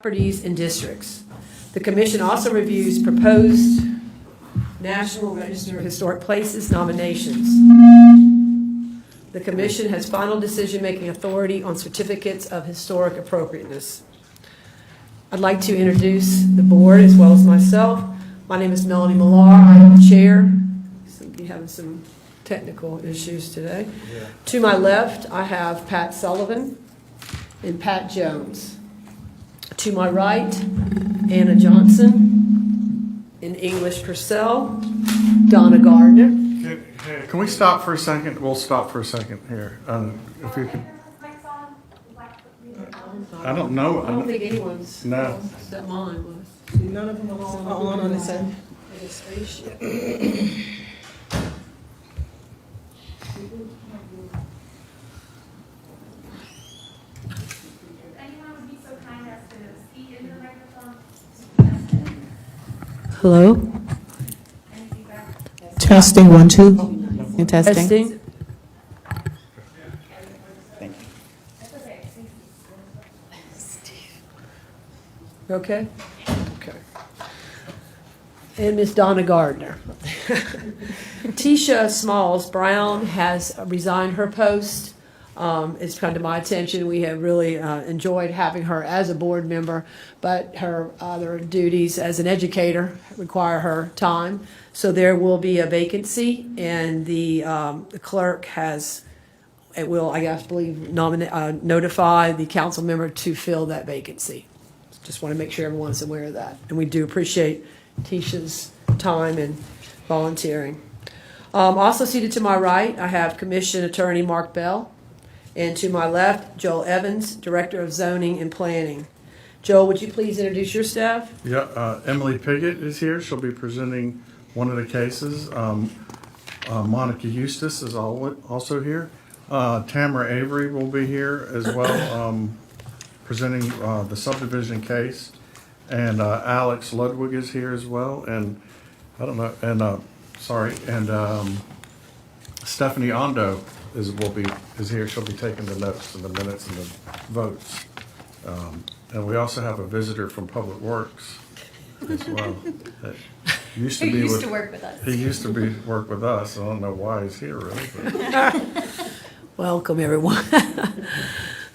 properties and districts. The commission also reviews proposed National Register of Historic Places nominations. The commission has final decision-making authority on certificates of historic appropriateness. I'd like to introduce the board as well as myself. My name is Melanie Millar. I am the chair. Somebody having some technical issues today. Yeah. To my left, I have Pat Sullivan and Pat Jones. To my right, Anna Johnson, in English Purcell, Donna Gardner. Can we stop for a second? We'll stop for a second here. If you can. I don't know. I don't think anyone's. No. Except mine was. None of them are on this end. A spaceship. Hello? Testing, 1, 2. Testing. Testing. Okay? Okay. And Ms. Donna Gardner. Tisha Smalls Brown has resigned her post. It's come to my attention. We have really enjoyed having her as a board member, but her other duties as an educator require her time. So there will be a vacancy, and the clerk will, I guess, notify the council member to fill that vacancy. Just want to make sure everyone's aware of that. And we do appreciate Tisha's time and volunteering. Also seated to my right, I have Commission Attorney Mark Bell. And to my left, Joel Evans, Director of Zoning and Planning. Joel, would you please introduce your staff? Yeah, Emily Piggott is here. She'll be presenting one of the cases. Monica Eustace is also here. Tamara Avery will be here as well, presenting the subdivision case. And Alex Ludwig is here as well. And I don't know, and Stephanie Ondo is here. She'll be taking the notes and the minutes and the votes. And we also have a visitor from Public Works as well. That used to work with us. He used to work with us. I don't know why he's here really. But. Welcome, everyone.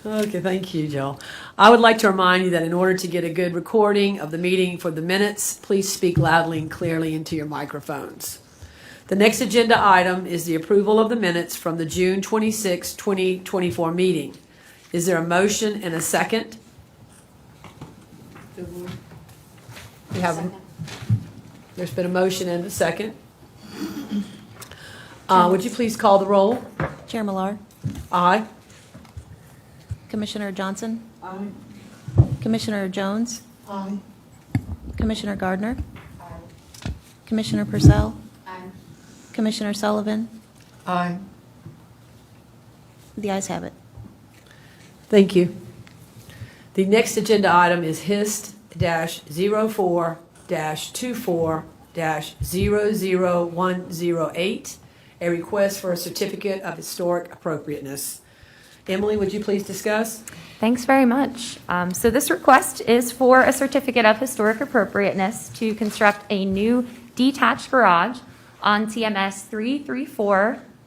Okay, thank you, Joel. I would like to remind you that in order to get a good recording of the meeting for the minutes, please speak loudly and clearly into your microphones. The next agenda item is the approval of the minutes from the June 26, 2024 meeting. Is there a motion and a second? There's been a motion and a second. Would you please call the roll? Chair Millar. Aye. Commissioner Johnson. Aye. Commissioner Jones. Aye. Commissioner Gardner. Aye. Commissioner Purcell. Aye. Commissioner Sullivan. Aye. The ayes have it. Thank you. The next agenda item is HIST-04-24-00108, a request for a certificate of historic appropriateness. Emily, would you please discuss? Thanks very much. So this request is for a certificate of historic appropriateness to construct a new detached garage on TMS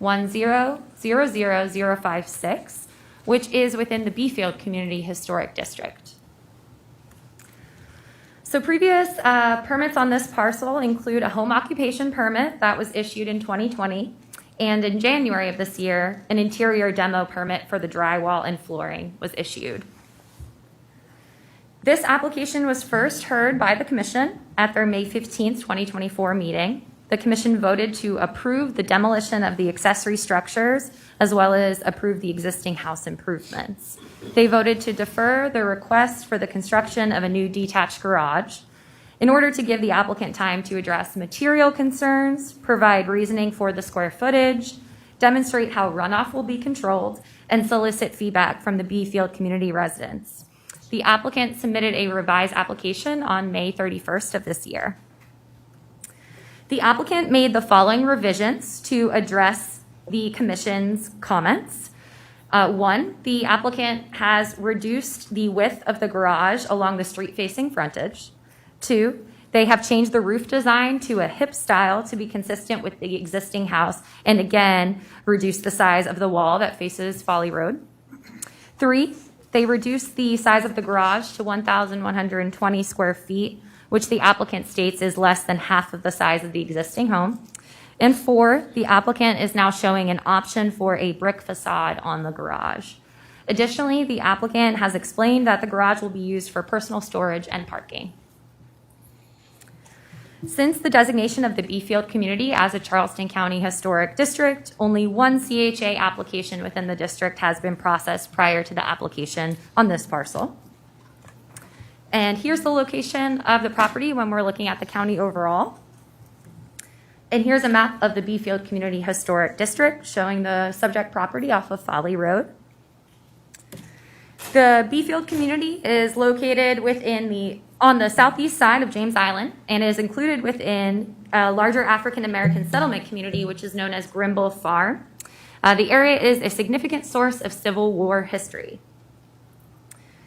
33410000056, which is within the Beefield Community Historic District. So previous permits on this parcel include a home occupation permit that was issued in 2020, and in January of this year, an interior demo permit for the drywall and flooring was issued. This application was first heard by the Commission at their May 15th, 2024 meeting. The Commission voted to approve the demolition of the accessory structures as well as approve the existing house improvements. They voted to defer the request for the construction of a new detached garage in order to give the applicant time to address material concerns, provide reasoning for the square footage, demonstrate how runoff will be controlled, and solicit feedback from the Beefield community residents. The applicant submitted a revised application on May 31st of this year. The applicant made the following revisions to address the Commission's comments. One, the applicant has reduced the width of the garage along the street-facing frontage. Two, they have changed the roof design to a hip style to be consistent with the existing house, and again, reduced the size of the wall that faces Folly Road. Three, they reduced the size of the garage to 1,120 square feet, which the applicant states is less than half of the size of the existing home. And four, the applicant is now showing an option for a brick facade on the garage. Additionally, the applicant has explained that the garage will be used for personal storage and parking. Since the designation of the Beefield community as a Charleston County Historic District, only one CHA application within the district has been processed prior to the application on this parcel. And here's the location of the property when we're looking at the county overall. And here's a map of the Beefield Community Historic District showing the subject property off of Folly Road. The Beefield community is located on the southeast side of James Island and is included within a larger African American settlement community, which is known as Grimble Farm. The area is a significant source of Civil War history.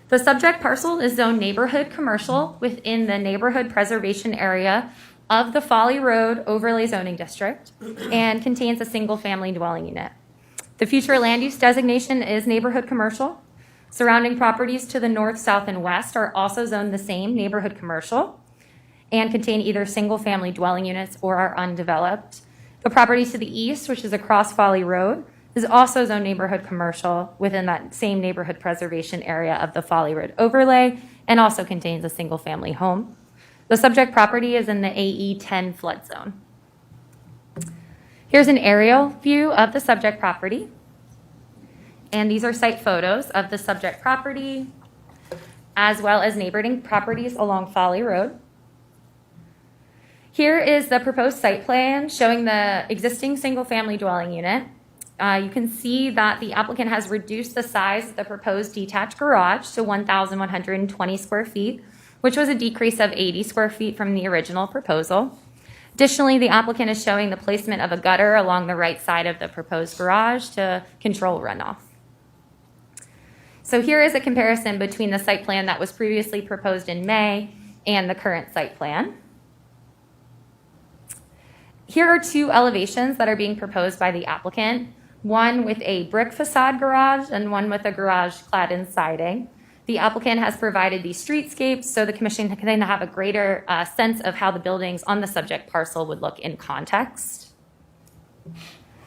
The subject parcel is zoned neighborhood commercial within the neighborhood preservation area of the Folly Road Overlay Zoning District and contains a single-family dwelling unit. The future land use designation is neighborhood commercial. Surrounding properties to the north, south, and west are also zoned the same, neighborhood commercial, and contain either single-family dwelling units or are undeveloped. The property to the east, which is across Folly Road, is also zoned neighborhood commercial within that same neighborhood preservation area of the Folly Road overlay and also contains a single-family home. The subject property is in the AE 10 flood zone. Here's an aerial view of the subject property. And these are site photos of the subject property, as well as neighboring properties along Folly Road. Here is the proposed site plan showing the existing single-family dwelling unit. You can see that the applicant has reduced the size of the proposed detached garage to 1,120 square feet, which was a decrease of 80 square feet from the original proposal. Additionally, the applicant is showing the placement of a gutter along the right side of the proposed garage to control runoff. So here is a comparison between the site plan that was previously proposed in May and the current site plan. Here are two elevations that are being proposed by the applicant, one with a brick facade garage and one with a garage clad in siding. The applicant has provided these streetscapes so the commission can then have a greater sense of how the buildings on the subject parcel would look in context.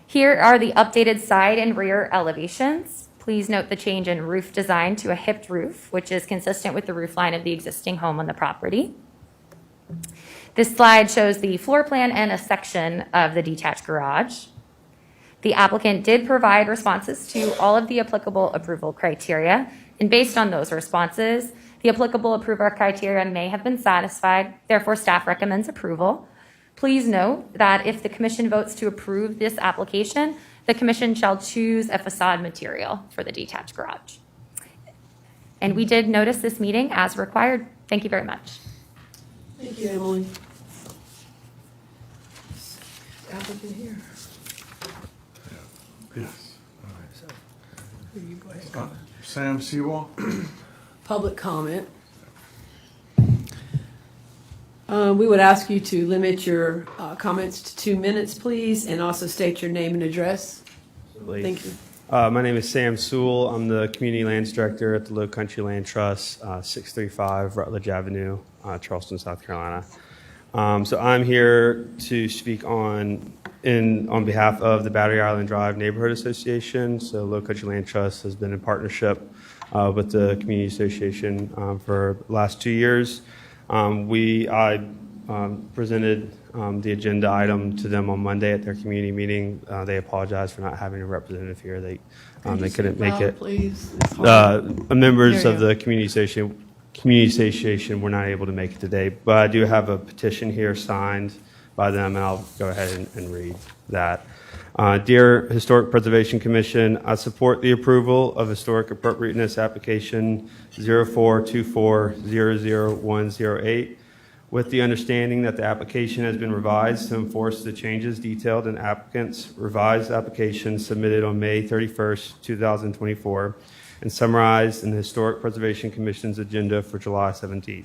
Here are the updated side and rear elevations. Please note the change in roof design to a hipped roof, which is consistent with the roof line of the existing home on the property. This slide shows the floor plan and a section of the detached garage. The applicant did provide responses to all of the applicable approval criteria, and based on those responses, the applicable approval criteria may have been satisfied. Therefore, staff recommends approval. Please note that if the commission votes to approve this application, the commission shall choose a facade material for the detached garage. And we did notice this meeting as required. Thank you very much. Thank you, Emily. Applicant here. Yes. Here you go ahead. Sam Sewell. Public comment. We would ask you to limit your comments to 2 minutes, please, and also state your name and address. Absolutely. Thank you. My name is Sam Sewell. I'm the Community Lands Director at the Low Country Land Trust, 635 Rutledge Avenue, Charleston, South Carolina. So I'm here to speak on behalf of the Battery Island Drive Neighborhood Association. So Low Country Land Trust has been in partnership with the Community Association for the last 2 years. I presented the agenda item to them on Monday at their community meeting. They apologize for not having a representative here. They couldn't make it. Please. Members There of you the Community Association were not able to make it today, but I do have a petition here signed by them, and I'll go ahead and read that. Dear Historic Preservation Commission, I support the approval of Historic Appropriateness Application 0424-00108, with the understanding that the application has been revised to enforce the changes detailed in applicant's revised application submitted on May 31st, 2024, and summarized in the Historic Preservation Commission's agenda for July 17th.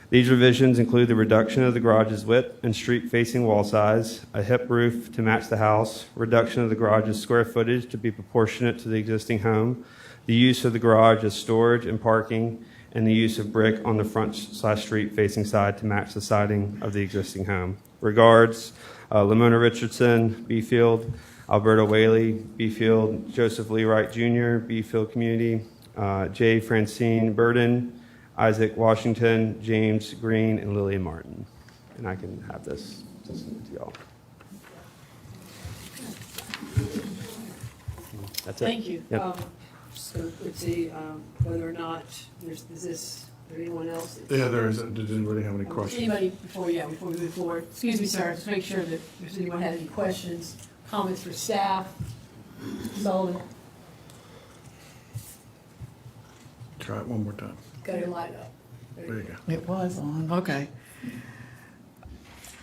These revisions include the reduction of the garage's width and street-facing wall size, a hip roof to match the house, reduction of the garage's square footage to be proportionate to the existing home, the use of the garage as storage and parking, and the use of brick on the front/street-facing side to match the siding of the existing home. Regards, Lamona Richardson, Beefield, Alberta Whaley, Beefield, Joseph Lee Wright Jr., Beefield Community, Jay Francine Burden, Isaac Washington, James Green, and Lillian Martin. And I can have this to send to y'all. That's it. Thank you. Yep. So let's see whether or not is there anyone else? Yeah, there is. Did anybody have any questions? Anybody before we move forward? Excuse me, sir, just make sure that if anyone had any questions, comments for staff. Sullivan, Try it one more time. got your light up. There you go. It was on, okay.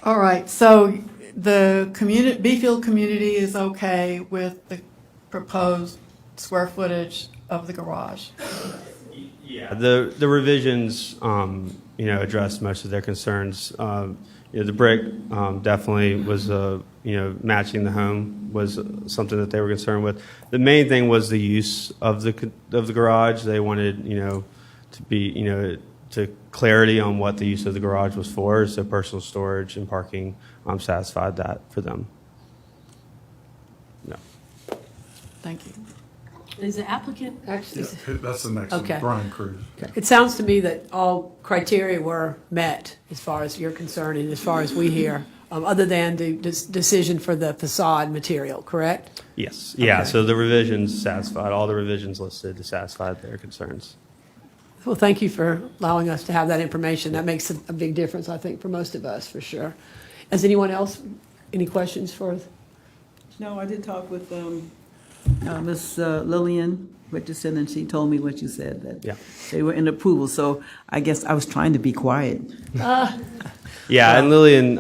All right, so the community, Beefield community is okay with the proposed square footage of the garage? Yeah, the revisions, addressed most of their concerns. The brick definitely was, matching the home was something that they were concerned with. The main thing was the use of the garage. They wanted, to be, to clarity on what the use of the garage was for. So personal storage and parking satisfied that for them. No. Thank you. Is the applicant actually? That's the next Okay. one, Brian Cruz. It sounds to me that all criteria were met as far as you're concerned and as far as we hear, other than the decision for the facade material, correct? Yes. Yeah. Okay. So the revisions satisfied, all the revisions listed to satisfy their concerns. Well, thank you for allowing us to have that information. That makes a big difference, I think, for most of us, for sure. Has anyone else, any questions for us? No, I did talk with Ms. Lillian Richardson, and she told me what you said, that Yeah. they were in approval, so I guess I was trying to be quiet. Yeah, and Lillian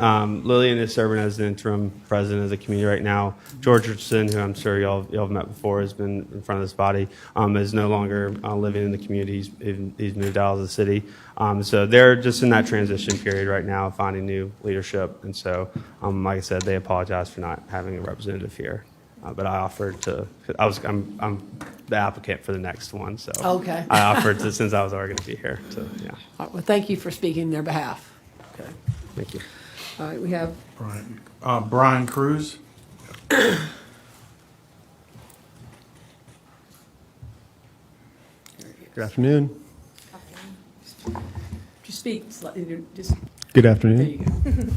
is serving as the interim president of the community right now. George Richardson, who I'm sure y'all have met before, has been in front of this body, is no longer living in the community. He's moved out of the city. So they're just in that transition period right now, finding new leadership. And so, like I said, they apologize for not having a representative here. But I offered to. I'm the applicant for the next one, so Okay. I offered to, since I was already going to be here. So yeah, All right, well, thank you for speaking on their behalf. Okay. thank you. All right, we have, Brian Cruz. Good afternoon. just speak, slightly, just, Good there afternoon. you go.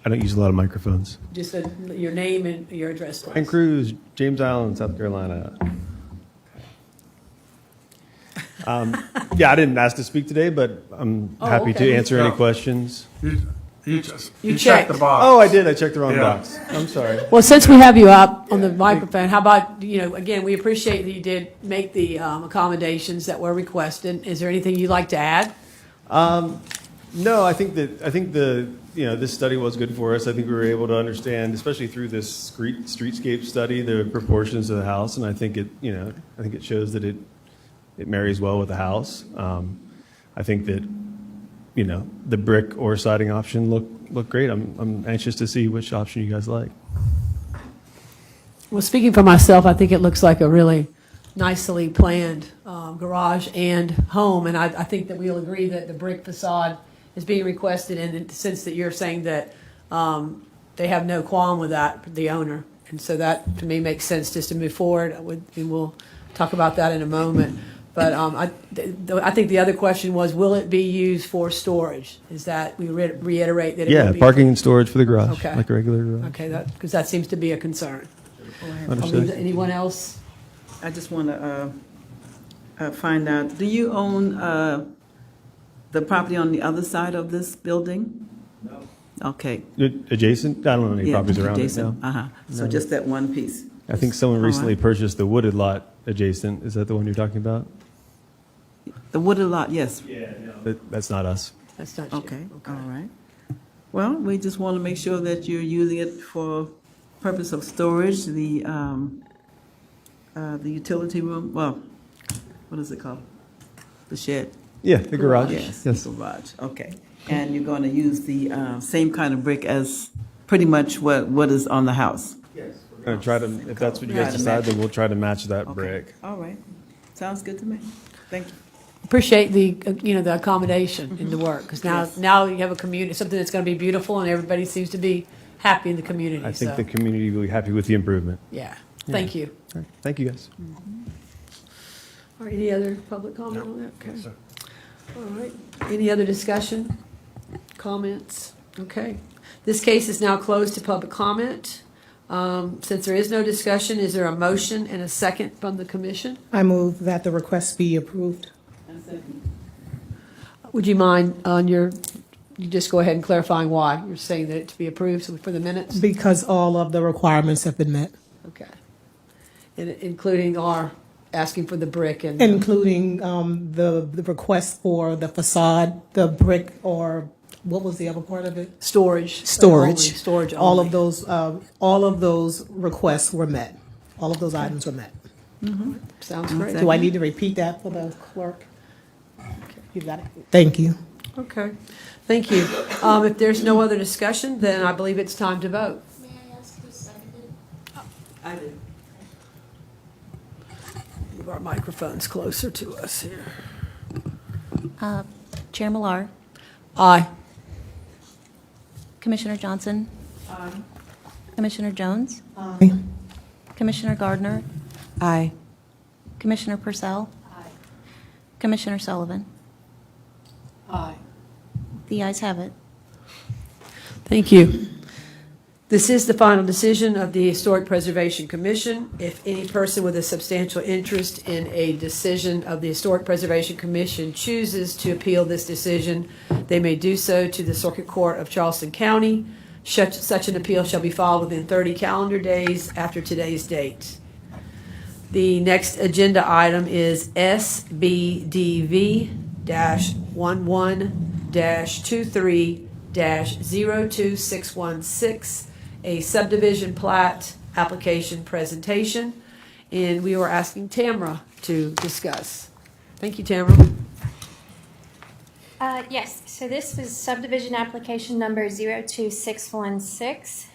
I don't use a lot of microphones. Just your name and your address, please. Brian Cruz, James Island, South Carolina. Yeah, I didn't ask to speak today, but I'm Oh, happy okay. to answer any Yeah. questions. You You checked the checked. box. Oh, I did. I checked the wrong Yeah. box. I'm sorry. Well, since we have you up on the microphone, how about, again, we appreciate that you did make the accommodations that were requested. Is there anything you'd like to add? No, I think this study was good for us. I think we were able to understand, especially through this streetscape study, the proportions of the house, and I think it shows that it marries well with the house. I think that the brick or siding option look great. I'm anxious to see which option you guys like. Well, speaking for myself, I think it looks like a really nicely planned garage and home, and I think that we'll agree that the brick facade is being requested in the sense that you're saying that they have no qualm with that, the owner. And so that, to me, makes sense just to move forward. And we'll talk about that in a moment. But I think the other question was, will it be used for storage? Is that, we reiterate that it will Yeah, be? parking and storage for the garage, Okay. like a regular garage. Okay, because that seems to be a concern. Understood. Anyone else? I just want to find out, do you own the property on the other side of this building? No. Okay. Adjacent? I don't know any Yeah, properties around it adjacent. now. Uh-huh. So No. just that one piece. I think someone All recently right. purchased the wooded lot adjacent. Is that the one you're talking about? The wooded lot, yes. That's not us. That's not you. Okay, all right. Well, we just want to make sure that you're using it for purpose of storage, the utility room, well, what is it called? The shed? Yeah, the garage. Yes, Yes. the garage, okay. And you're going to use the same kind of brick as pretty much what is on the house? Gonna try to, if that's what you Try guys to decide, match then we'll try to match that Okay, brick. all right. Sounds good to me. Thank you. Appreciate the, the accommodation in the work, because Yes. now you have a community, something that's going to be beautiful, and everybody seems to be happy in the community. I think so, the community will be happy with the improvement. yeah. Thank you. All right. Thank you, guys. All right, any other public comment on that? Okay. All right. Any other discussion, comments? Okay. This case is now closed to public comment. Since there is no discussion, is there a motion and a second from the commission? I move that the request be approved. Would you mind you just go ahead and clarifying why? You're saying that it to be approved for the minutes? Because all of the requirements have been met, Okay. And including our asking for the brick and. including the request for the facade, the brick, or what was the other part of it? Storage. Storage. Only, storage All only. of those requests were met. All of those items were met. Sounds great. Do I need to repeat that for the clerk? You got it. Thank you. Okay, thank you. If there's no other discussion, then I believe it's time to vote. May I ask who seconded? I did. Move our microphones closer to us here. Chair Millar, Aye. Commissioner Johnson. Commissioner Jones. Aye. Commissioner Gardner. Aye. Commissioner Purcell. Commissioner Sullivan. Aye. The ayes have it. Thank you. This is the final decision of the Historic Preservation Commission. If any person with a substantial interest in a decision of the Historic Preservation Commission chooses to appeal this decision, they may do so to the Circuit Court of Charleston County. Such an appeal shall be filed within 30 calendar days after today's date. The next agenda item is SBDV-11-23-02616, a subdivision plat application presentation. And we were asking Tamara to discuss. Thank you, Tamara. Yes, so this was subdivision application number 02616,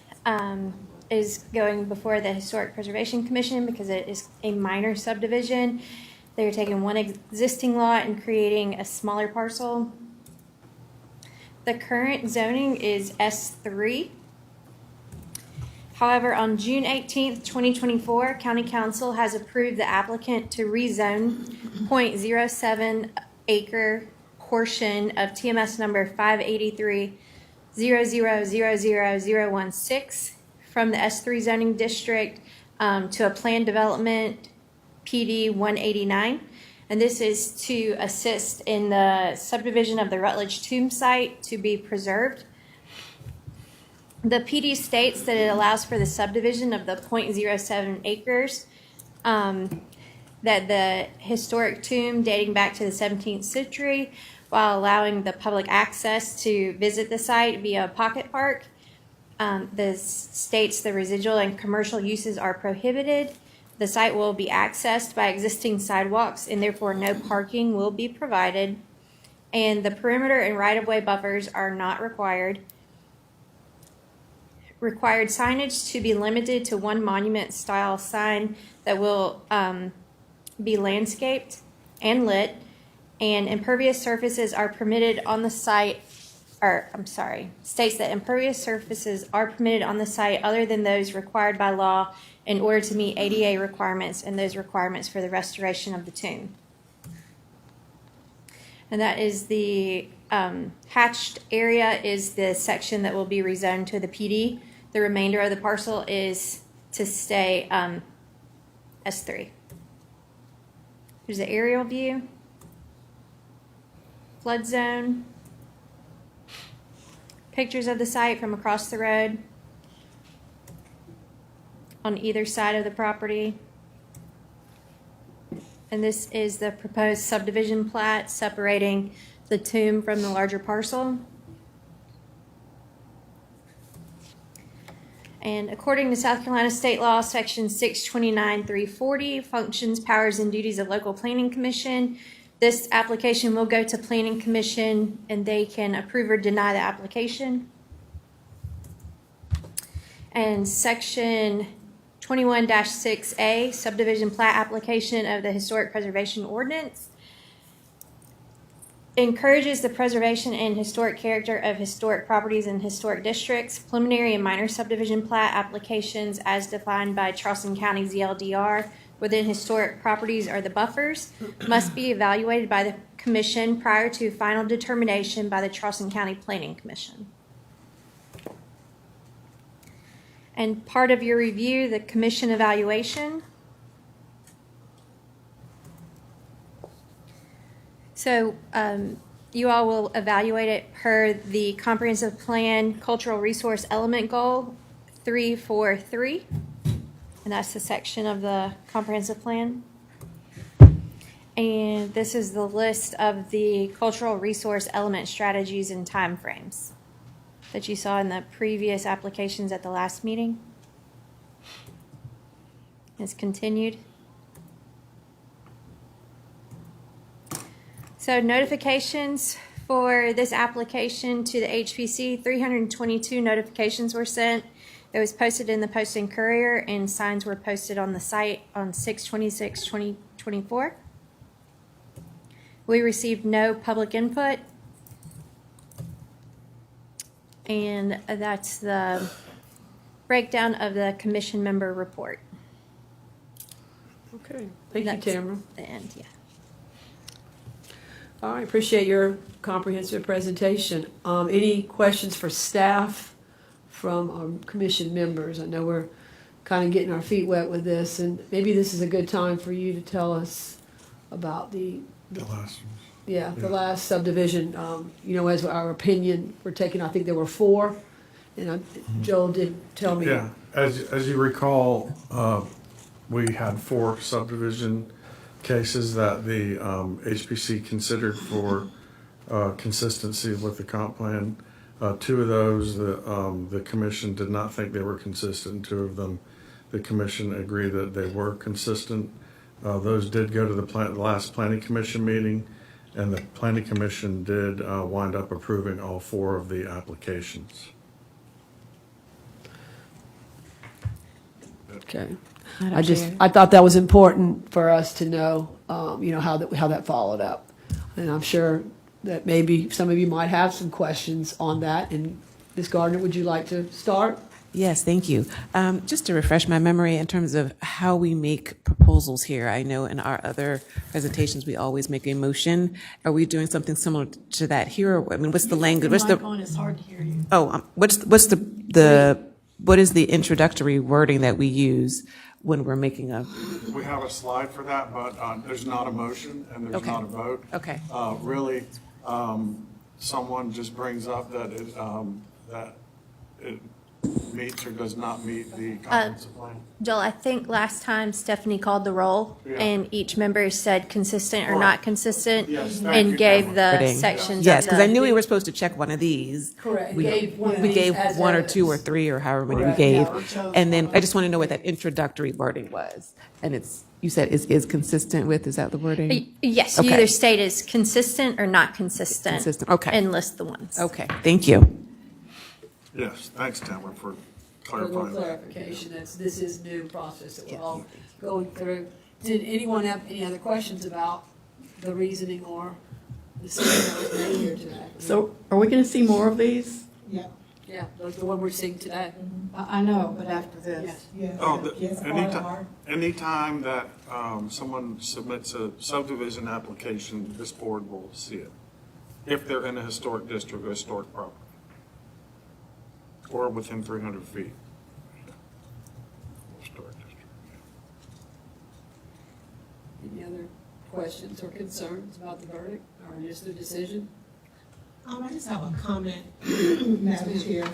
is going before the Historic Preservation Commission because it is a minor subdivision. They're taking one existing lot and creating a smaller parcel. The current zoning is S3. However, on June 18th, 2024, County Council has approved the applicant to rezone 0.07 acre portion of TMS number 583-0000016 from the S3 zoning district to a planned development PD 189. And this is to assist in the subdivision of the Rutledge Tomb site to be preserved. The PD states that it allows for the subdivision of the 0.07 acres, that the historic tomb dating back to the 17th century, while allowing the public access to visit the site via a pocket park. This states the residual and commercial uses are prohibited. The site will be accessed by existing sidewalks and therefore no parking will be provided. And the perimeter and right-of-way buffers are not required. Required signage to be limited to one monument-style sign that will be landscaped and lit, and impervious surfaces are permitted on the site, states that impervious surfaces are permitted on the site other than those required by law in order to meet ADA requirements and those requirements for the restoration of the tomb. And that is the hatched area is the section that will be rezoned to the PD. The remainder of the parcel is to stay S3. Here's the aerial view, flood zone, pictures of the site from across the road on either side of the property. And this is the proposed subdivision plat separating the tomb from the larger parcel. And according to South Carolina State Law, Section 629-340, functions, powers, and duties of local planning commission. This application will go to planning commission, and they can approve or deny the application. And Section 21-6A, subdivision plat application of the Historic Preservation Ordinance, encourages the preservation and historic character of historic properties and historic districts. Preliminary and minor subdivision plat applications as defined by Charleston County ZLDR within historic properties or the buffers must be evaluated by the commission prior to final determination by the Charleston County Planning Commission. And part of your review, the commission evaluation. So you all will evaluate it per the comprehensive plan cultural resource element goal 343. And that's the section of the comprehensive plan. And this is the list of the cultural resource element strategies and timeframes that you saw in the previous applications at the last meeting. It's continued. So notifications for this application to the HPC, 322 notifications were sent. It was posted in the Post and Courier, and signs were posted on the site on 6/26/2024. We received no public input. And that's the breakdown of the commission member report. Okay, thank you, That's Tamara. the end, yeah. All right, appreciate your comprehensive presentation. Any questions for staff from our commission members? I know we're kind of getting our feet wet with this, and maybe this is a good time for you to tell us about the last one. the last subdivision. As our opinion, we're taking, I think there were 4, and Joel did tell me. Yeah, as you recall, we had 4 subdivision cases that the HPC considered for consistency with the comp plan. 2 of those, the commission did not think they were consistent. 2 of them, the commission agreed that they were consistent. Those did go to the last planning commission meeting, and the planning commission did wind up approving all 4 of the applications. Okay. I thought that was important for us to know, how that followed up. And I'm sure that maybe some of you might have some questions on that. And Ms. Gardner, would you like to start? Yes, thank you. Just to refresh my memory in terms of how we make proposals here, I know in our other presentations, we always make a motion. Are we doing something similar to that here? Or, what's the language? It's hard to hear you. Oh, what is the introductory wording that we use when we're making a? We have a slide for that, but there's not a motion and there's Okay. not a vote. Okay. Really, someone just brings up that it meets or does not meet the comprehensive plan. Joel, I think last time Stephanie called the roll, Yeah. and each member said consistent or Right. not consistent, Yes, thank and you, gave Tamara. the Wording. sections. Yes, of because I the- knew we were supposed to check one of these. Correct. We Gave one of we these gave as 1 or 2 or evidence. 3 or however many we Correct. gave. Yeah, we chose And then one. I just want to know what that introductory wording was. And you said is consistent with, is that the wording? Yes, you Okay. either state as consistent or not consistent. Consistent, okay. And list the ones. Okay, thank you. Yes, thanks, Tamara, for For a little clarifying that. clarification, this is new process that we're all going through. Did anyone have any other questions about the reasoning or the statement that was made here today? So are we going to see more of these? Yeah, Yeah, like the one we're seeing today. I know, but after this. Yes. yeah. Oh, Yes, anytime that someone submits a subdivision application, this board will see it. If they're in a historic district or historic property. Or within 300 feet. Historic district. Any other questions or concerns about the verdict or just the decision? I just have a comment, Madam Chair.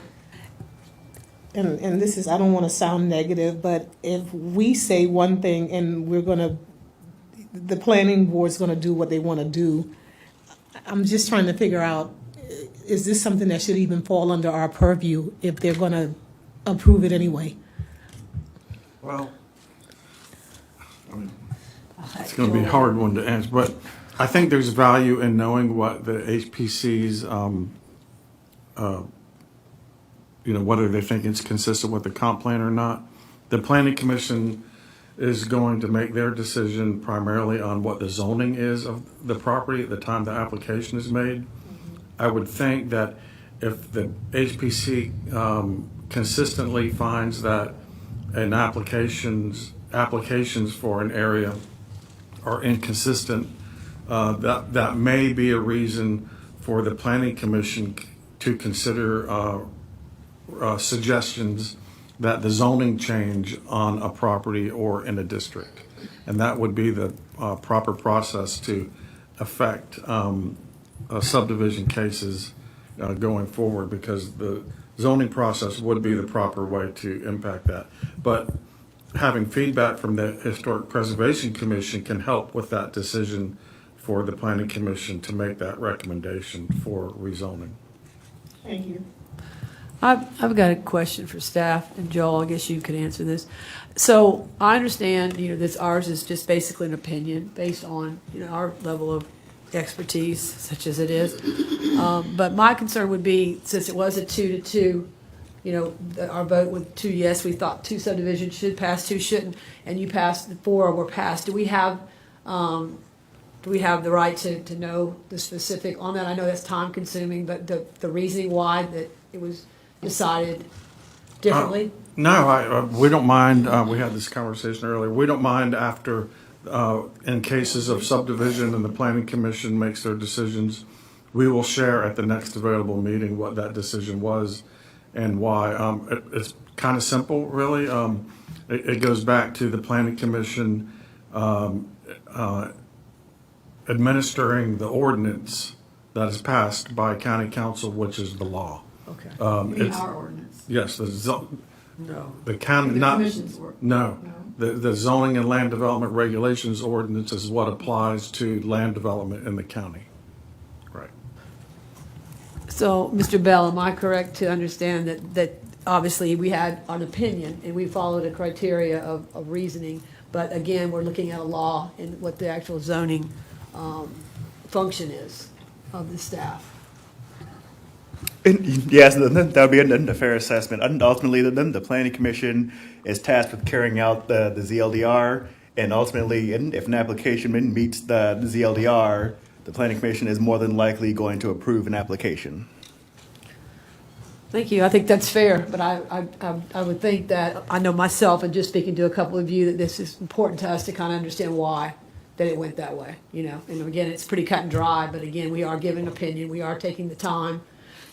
And this is, I don't want to sound negative, but if we say one thing and the planning board's gonna do what they want to do, I'm just trying to figure out, is this something that should even fall under our purview if they're going to approve it anyway? Well, I mean, it's going to be a hard one to answer, but I think there's value in knowing what the HPC's, whether they think it's consistent with the comp plan or not. The Planning Commission is going to make their decision primarily on what the zoning is of the property at the time the application is made. I would think that if the HPC consistently finds that an applications for an area are inconsistent, that may be a reason for the Planning Commission to consider suggestions that the zoning change on a property or in a district. And that would be the proper process to affect subdivision cases going forward, because the zoning process would be the proper way to impact that. But having feedback from the Historic Preservation Commission can help with that decision for the Planning Commission to make that recommendation for rezoning. Thank you. I've got a question for staff, and Joel, I guess you could answer this. So I understand, that ours is just basically an opinion based on, our level of expertise, such as it is. But my concern would be, since it was a 2-2, our vote with 2 yes, we thought 2 subdivisions should pass, 2 shouldn't, and you passed, 4 were passed. Do we have the right to know the specific on that? I know that's time consuming, but the reasoning why that it was decided differently? No, we don't mind. We had this conversation earlier. We don't mind after, in cases of subdivision and the Planning Commission makes their decisions, we will share at the next available meeting what that decision was and why. It's kind of simple, really. It goes back to the Planning Commission administering the ordinance that is passed by County Council, which is the law. Okay. It's- Our ordinance. Yes, No. the county, The not, commission's work. no. The zoning and land development regulations ordinance is what applies to land development in the county. Right. So, Mr. Bell, am I correct to understand that obviously we had an opinion and we followed a criteria of reasoning, but again, we're looking at a law and what the actual zoning function is of the staff? Yes, that would be a fair assessment. And ultimately, the Planning Commission is tasked with carrying out the ZLDR, and ultimately, if an application meets the ZLDR, the Planning Commission is more than likely going to approve an application. Thank you. I think that's fair, but I would think that, I know myself, and just speaking to a couple of you, that this is important to us to kind of understand why that it went that way, And again, it's pretty cut and dry, but again, we are giving opinion. We are taking the time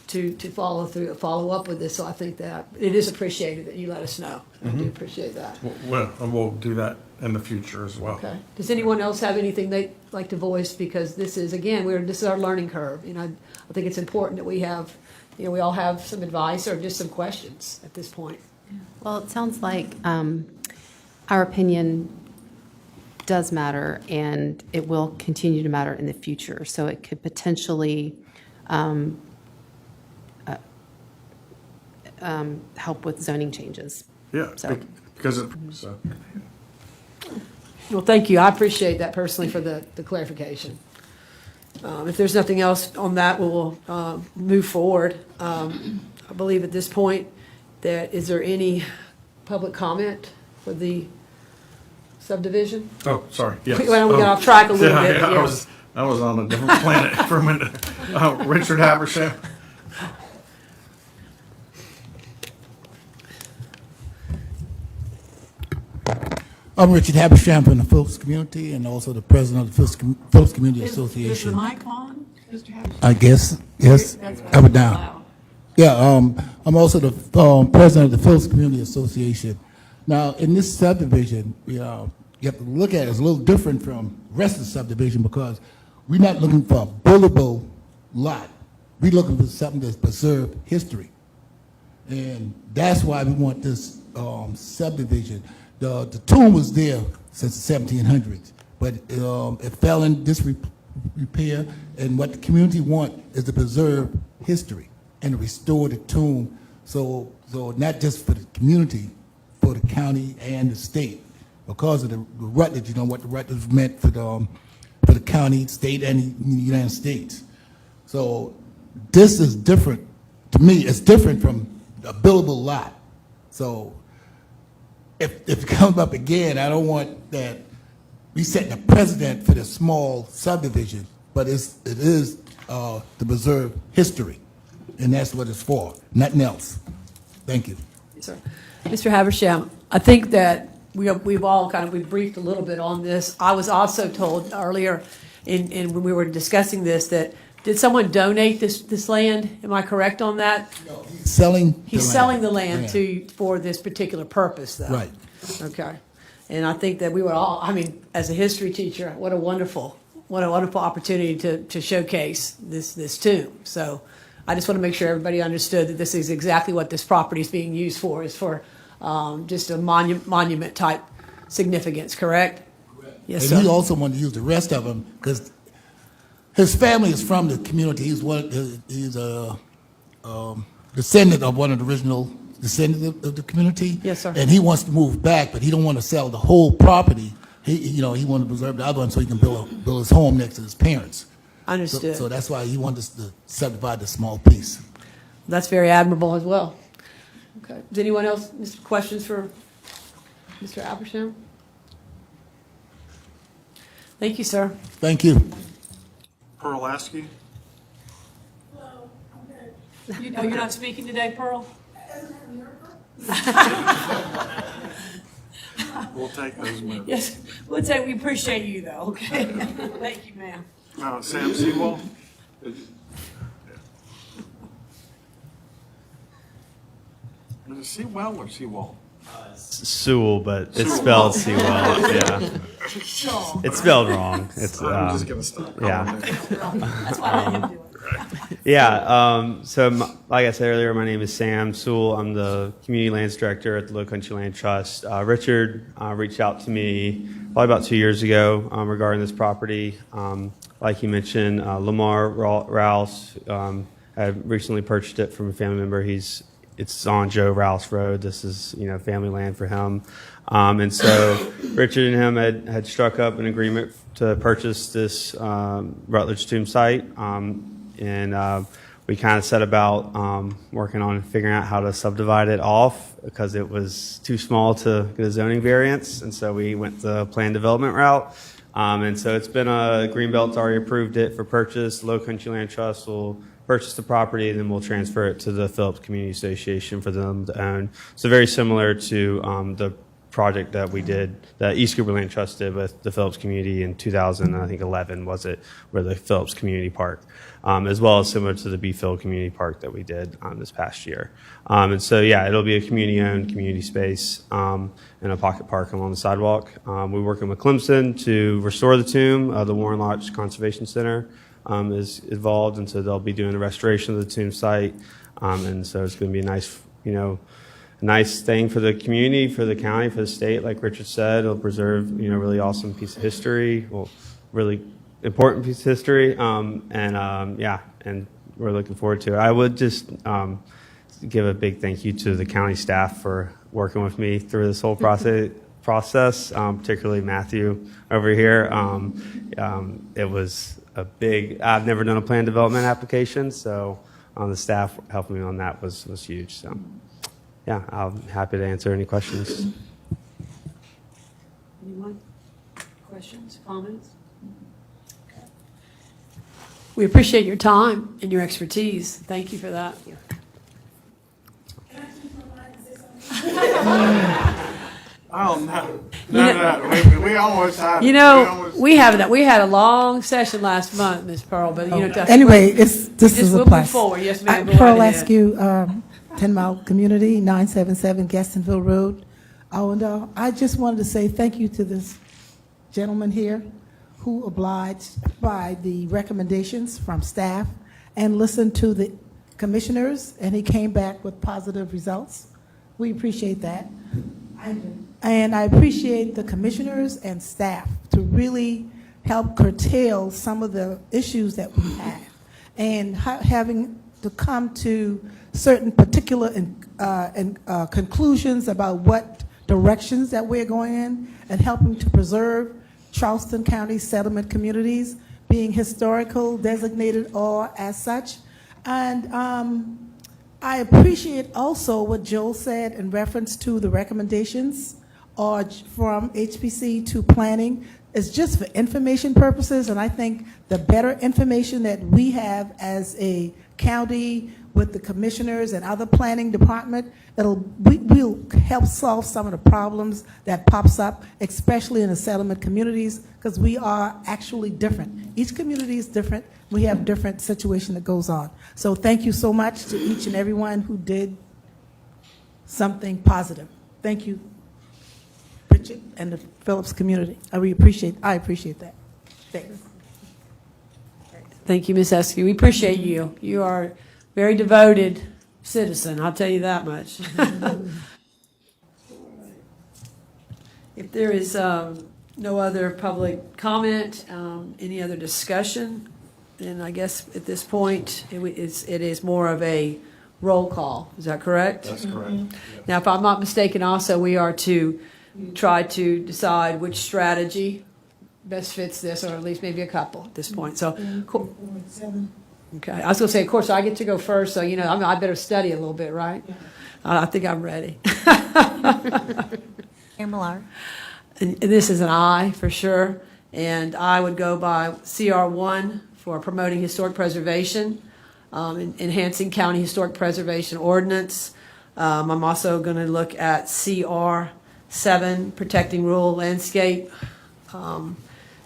to follow up with this. So I think that it is appreciated that you let us know. I do appreciate that. Well, and we'll do that in the future as well. Okay. Does anyone else have anything they'd like to voice? Because this is, again, this is our learning curve. I think it's important that we have, we all have some advice or just some questions at this point. Well, it sounds like our opinion does matter, and it will continue to matter in the future. So it could potentially help with zoning changes. Yeah, So- because Well, thank you. I appreciate that personally for the clarification. If there's nothing else on that, we'll move forward. I believe at this point that, is there any public comment for the subdivision? oh, sorry, yes. Well, we got off track a little bit, Yeah, yes. I was on a different planet for a minute. Richard Habersham. I'm Richard Habersham from the Phillips community and also the president of the Phillips Community Is the Association. mic on, Mr. Harris? I guess, yes, That's up and down. loud. Yeah, I'm also the president of the Phillips Community Association. Now, in this subdivision, you have to look at it, it's a little different from the rest of the subdivision because we're not looking for a buildable lot. We're looking for something that's preserved history. And that's why we want this subdivision. The tomb was there since the 1700s, but it fell in disrepute repair, and what the community want is to preserve history and to restore the tomb, so not just for the community, for the county and the state, because of the Rutledge, you know, what the Rutledge meant for the county, state, and the United States. So this is different, to me, it's different from a buildable lot. So if it comes up again, I don't want that we setting a precedent for the small subdivision, but it is to preserve history, and that's what it's for, nothing else. Thank you. Yes, sir. Mr. Habersham, I think that we've all we've briefed a little bit on this. I was also told earlier when we were discussing this that, did someone donate this land? Am I correct on that? No, he's selling. He's selling the land for this particular purpose, though. Right. Okay. And I think that we would all, I mean, as a history teacher, what a wonderful opportunity to showcase this tomb. So I just want to make sure everybody understood that this is exactly what this property is being used for, is for just a monument type significance, correct? Correct. Yes, sir. And he also wanted to use the rest of them because his family is from the community. He's a descendant of one of the original descendants of the community. Yes, sir. And he wants to move back, but he don't want to sell the whole property. He wanted to preserve the other one so he can build his home next to his parents. Understood. So that's why he wanted us to subdivide the small piece. That's very admirable as well. Okay. Does anyone else, questions for Mr. Albersham? Thank you, sir. Thank you. Pearl Lasky? You're not speaking today, Pearl? We'll take those minutes. Yes, we'll say we appreciate you, though, okay? Thank you, ma'am. Sam Sewell? Is it Sewell or Sewell? Sewell, but it's spelled Sewell. Yeah, it's spelled wrong. It's I'm just gonna stop. yeah. That's why I let him do it. Yeah. Like I said earlier, my name is Sam Sewell. I'm the community lands director at the Low Country Land Trust. Richard reached out to me probably about 2 years ago regarding this property. Like he mentioned, Lamar Rouse had recently purchased it from a family member. It's on Joe Rouse Road. This is, family land for him. And so Richard and him had struck up an agreement to purchase this Rutledge tomb site. And we kind of set about working on figuring out how to subdivide it off because it was too small to get a zoning variance. And so we went the plan development route. And so it's been Greenbelt's already approved it for purchase. Low Country Land Trust will purchase the property, and then we'll transfer it to the Phillips Community Association for them to own. So very similar to the project that we did, that East Cooper Land Trust did with the Phillips Community in 2011, was it, where the Phillips Community Park, as well as similar to the Beefield Community Park that we did this past year. And so, yeah, it'll be a community-owned community space and a pocket park along the sidewalk. We're working with Clemson to restore the tomb. The Warren Lodge Conservation Center is involved, and so they'll be doing a restoration of the tomb site. And so it's going to be a nice, nice thing for the community, for the county, for the state. Like Richard said, it'll preserve, really awesome piece of history, really important piece of history. And we're looking forward to it. I would just give a big thank you to the county staff for working with me through this whole process, particularly Matthew over here. It was I've never done a plan development application, so the staff helping me on that was huge. So, yeah, I'm happy to answer any questions. Anyone? Questions, comments? Okay. We appreciate your time and your expertise. Thank you for that. Oh, no. We almost had. We had a long session last month, Ms. Pearl, but Anyway, this is a we'll plus. move forward. Yes, ma'am. Go Pearl right ahead. Askew, 10 Mile Community, 977 Gastonville Road, Allendale. I just wanted to say thank you to this gentleman here who obliged by the recommendations from staff and listened to the commissioners, and he came back with positive results. We appreciate that. And I appreciate the commissioners and staff to really help curtail some of the issues that we have. And having to come to certain particular conclusions about what directions that we're going in, and helping to preserve Charleston County settlement communities, being historical, designated, or as such. And I appreciate also what Joel said in reference to the recommendations or from HPC to planning. It's just for information purposes, and I think the better information that we have as a county with the commissioners and other planning department, we'll help solve some of the problems that pops up, especially in the settlement communities, because we are actually different. Each community is different. We have different situation that goes on. So thank you so much to each and everyone who did something positive. Thank you, Richard, and the Phillips community. I appreciate that. Thanks. Thank you, Ms. Eskew. We appreciate you. You are a very devoted citizen, I'll tell you that much. If there is no other public comment, any other discussion, then I guess at this point, it is more of a roll call. Is that correct? That's correct. Now, if I'm not mistaken, also, we are to try to decide which strategy best fits this, or at least maybe a couple at this point. So, cool. Okay, I was going to say, of course, I get to go first, so, I better study a little bit, right? I think I'm ready. Mayor Millar. And this is an I for sure, and I would go by CR1 for promoting historic preservation, enhancing county historic preservation ordinance. I'm also going to look at CR7, protecting rural landscape,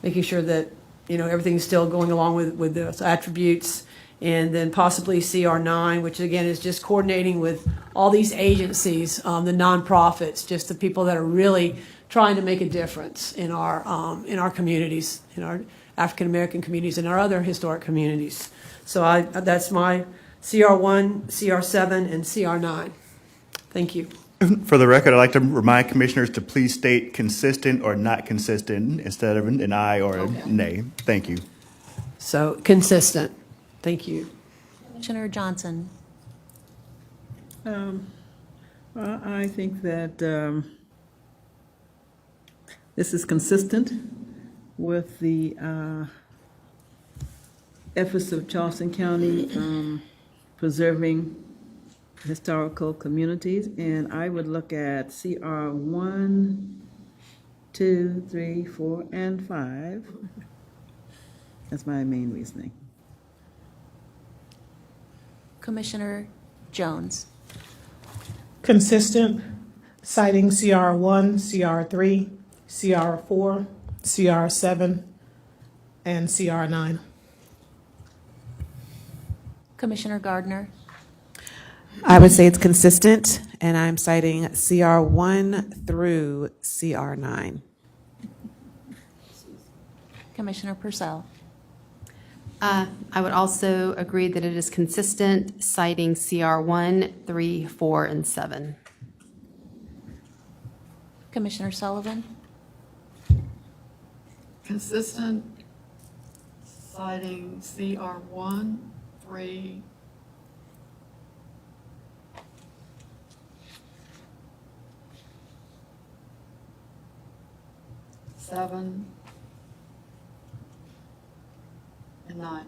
making sure that everything's still going along with those attributes. And then possibly CR9, which again is just coordinating with all these agencies, the nonprofits, just the people that are really trying to make a difference in our communities, in our African American communities, and our other historic communities. So that's my CR1, CR7, and CR9. Thank you. For the record, I'd like to remind commissioners to please state consistent or not consistent instead of an aye or a nay. Thank you. So consistent. Thank you. Commissioner Johnson. Well, I think that this is consistent with the efforts of Charleston County preserving historical communities, and I would look at CR 1, 2, 3, 4, and 5. That's my main reasoning. Commissioner Jones. Consistent, citing CR1, CR3, CR4, CR7, and CR9. Commissioner Gardner. I would say it's consistent, and I'm citing CR1 through CR9. Commissioner Purcell. I would also agree that it is consistent, citing CR1, 3, 4, and 7. Commissioner Sullivan. Consistent, citing CR1, 3, 7, and 9.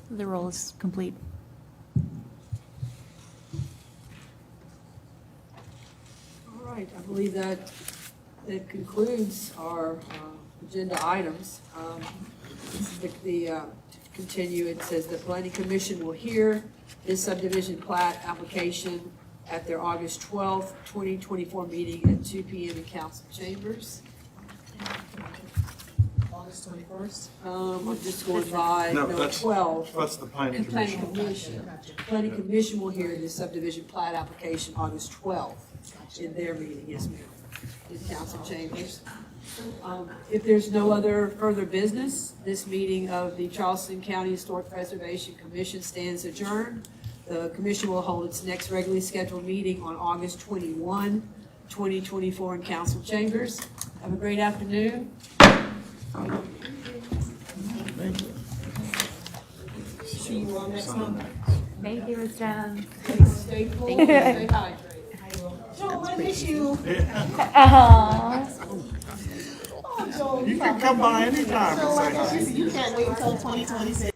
The roll is complete. All right, I believe that concludes our agenda items. This is to continue, it says the Planning Commission will hear this subdivision plat application at their August 12th, 2024 meeting at 2 p.m. in council chambers. August 21st. I'm just going by, No, no, that's- 12. That's the planning And Planning commission. Commission. Planning Commission will hear this subdivision plat application August 12th in their meeting, yes ma'am, in council chambers. If there's no other further business, this meeting of the Charleston County Historic Preservation Commission stands adjourned. The commission will hold its next regularly scheduled meeting on August 21, 2024 in council chambers. Have a great afternoon. See you all next month. Thank you, Ms. Jones. Stay full, stay hydrated. Joel, I miss you. You can come by anytime and say hi. You can't wait until 2026.